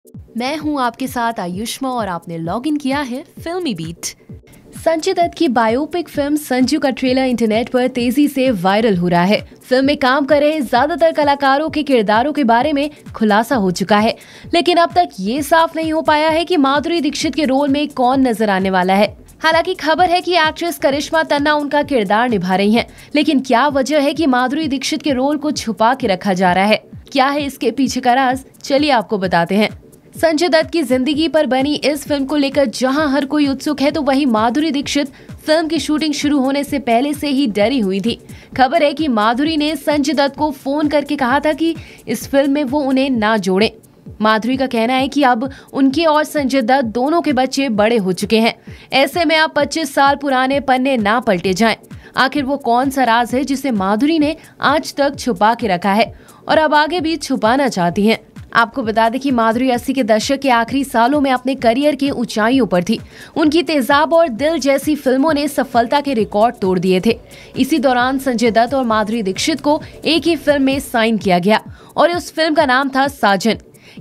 मैं हूं आपके साथ आयुष्मा और आपने लॉग इन किया है फिल्मी बीट। संजय दत्त की बायोपिक फिल्म संजू का ट्रेलर इंटरनेट पर तेजी से वायरल हो रहा है। फिल्म में काम कर रहे ज्यादातर कलाकारों के किरदारों के बारे में खुलासा हो चुका है, लेकिन अब तक ये साफ नहीं हो पाया है कि माधुरी दीक्षित के रोल में कौन नजर आने वाला है। हालांकि खबर है कि एक्ट्रेस करिश्मा तन्ना उनका किरदार निभा रही हैं, लेकिन क्या वजह है कि माधुरी दीक्षित के रोल को छुपा के रखा जा रहा है? क्या है इसके पीछे का राज? चलिए आपको बताते हैं। संजय दत्त की जिंदगी पर बनी इस फिल्म को लेकर जहां हर कोई उत्सुक है, तो वहीं माधुरी दीक्षित फिल्म की शूटिंग शुरू होने से पहले से ही डरी हुई थी। खबर है कि माधुरी ने संजय दत्त को फोन करके कहा था कि इस फिल्म में वो उन्हें ना जोड़े। माधुरी का कहना है कि अब उनके और संजय दत्त दोनों के बच्चे बड़े हो चुके हैं, ऐसे में अब 25 साल पुराने पन्ने ना पलटे जाएं। आखिर वो कौन सा राज है जिसे माधुरी ने आज तक छुपा के रखा है और अब आगे भी छुपाना चाहती हैं? आपको बता दें कि माधुरी 80 के दशक के आखिरी सालों में अपने करियर की ऊंचाइयों पर थी। उनकी तेजाब और दिल जैसी फिल्मों ने सफलता के रिकॉर्ड तोड़ दिए थे। इसी दौरान संजय दत्त और माधुरी दीक्षित को एक ही फिल्म में साइन किया गया और उस फिल्म का नाम था साजन।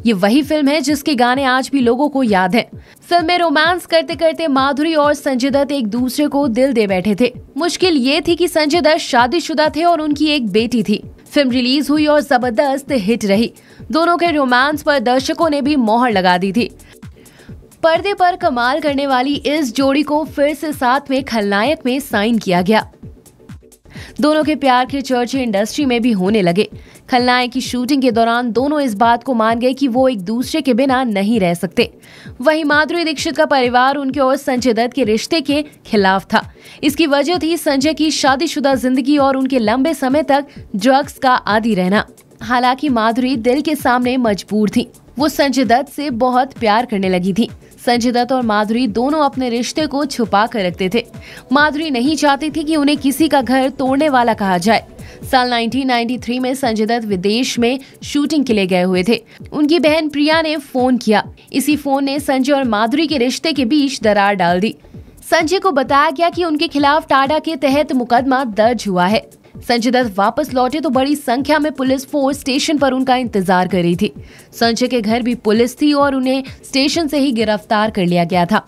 ये वही फिल्म है जिसके गाने आज भी लोगों को याद हैं। फिल्म में रोमांस करते करते माधुरी और संजय दत्त एक दूसरे को दिल दे बैठे थे। मुश्किल ये थी कि संजय दत्त शादीशुदा थे और उनकी एक बेटी थी। फिल्म रिलीज हुई और जबरदस्त हिट रही। दोनों के रोमांस पर दर्शकों ने भी मोहर लगा दी थी। पर्दे पर कमाल करने वाली इस जोड़ी को फिर से साथ में खलनायक में साइन किया गया। दोनों के प्यार के चर्चे इंडस्ट्री में भी होने लगे। खलनायक की शूटिंग के दौरान दोनों इस बात को मान गए कि वो एक दूसरे के बिना नहीं रह सकते। वहीं माधुरी दीक्षित का परिवार उनके और संजय दत्त के रिश्ते के खिलाफ था। इसकी वजह थी संजय की शादीशुदा जिंदगी और उनके लंबे समय तक ड्रग्स का आदी रहना। हालांकि माधुरी दिल के सामने मजबूर थी। वो संजय दत्त से बहुत प्यार करने लगी थी। संजय दत्त और माधुरी दोनों अपने रिश्ते को छुपा कर रखते थे। माधुरी नहीं चाहती थी कि उन्हें किसी का घर तोड़ने वाला कहा जाए। साल 1993 में संजय दत्त विदेश में शूटिंग के लिए गए हुए थे। उनकी बहन प्रिया ने फोन किया। इसी फोन ने संजय और माधुरी के रिश्ते के बीच दरार डाल दी। संजय को बताया गया कि उनके खिलाफ टाडा के तहत मुकदमा दर्ज हुआ है। संजय दत्त वापस लौटे तो बड़ी संख्या में पुलिस फोर्स स्टेशन पर उनका इंतजार कर रही थी। संजय के घर भी पुलिस थी और उन्हें स्टेशन से ही गिरफ्तार कर लिया गया था,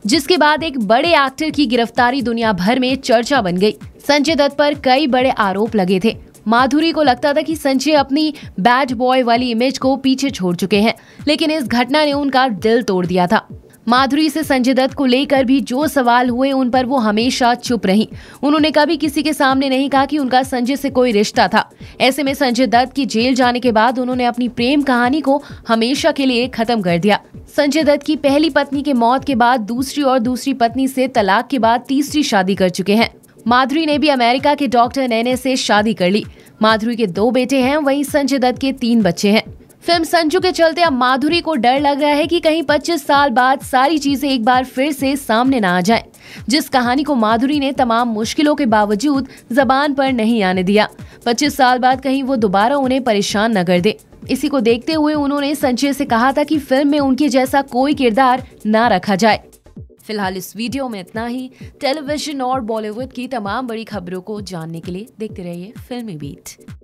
जिसके बाद एक बड़े एक्टर की गिरफ्तारी दुनिया भर में चर्चा बन गई। संजय दत्त पर कई बड़े आरोप लगे थे। माधुरी को लगता था कि संजय अपनी बैड बॉय वाली इमेज को पीछे छोड़ चुके हैं, लेकिन इस घटना ने उनका दिल तोड़ दिया था। माधुरी से संजय दत्त को लेकर भी जो सवाल हुए उन पर वो हमेशा चुप रहीं। उन्होंने कभी किसी के सामने नहीं कहा कि उनका संजय से कोई रिश्ता था। ऐसे में संजय दत्त की जेल जाने के बाद उन्होंने अपनी प्रेम कहानी को हमेशा के लिए खत्म कर दिया। संजय दत्त की पहली पत्नी के मौत के बाद दूसरी और दूसरी पत्नी से तलाक के बाद तीसरी शादी कर चुके हैं। माधुरी ने भी अमेरिका के डॉक्टर नैने से शादी कर ली। माधुरी के 2 बेटे हैं, वहीं संजय दत्त के 3 बच्चे हैं। फिल्म संजू के चलते अब माधुरी को डर लग रहा है कि कहीं 25 साल बाद सारी चीजें एक बार फिर से सामने ना आ जाएं। जिस कहानी को माधुरी ने तमाम मुश्किलों के बावजूद जबान पर नहीं आने दिया, 25 साल बाद कहीं वो दोबारा उन्हें परेशान न कर दे। इसी को देखते हुए उन्होंने संजय से कहा था कि फिल्म में उनके जैसा कोई किरदार ना रखा जाए। फिलहाल इस वीडियो में इतना ही। टेलीविजन और बॉलीवुड की तमाम बड़ी खबरों को जानने के लिए देखते रहिए फिल्मी बीट।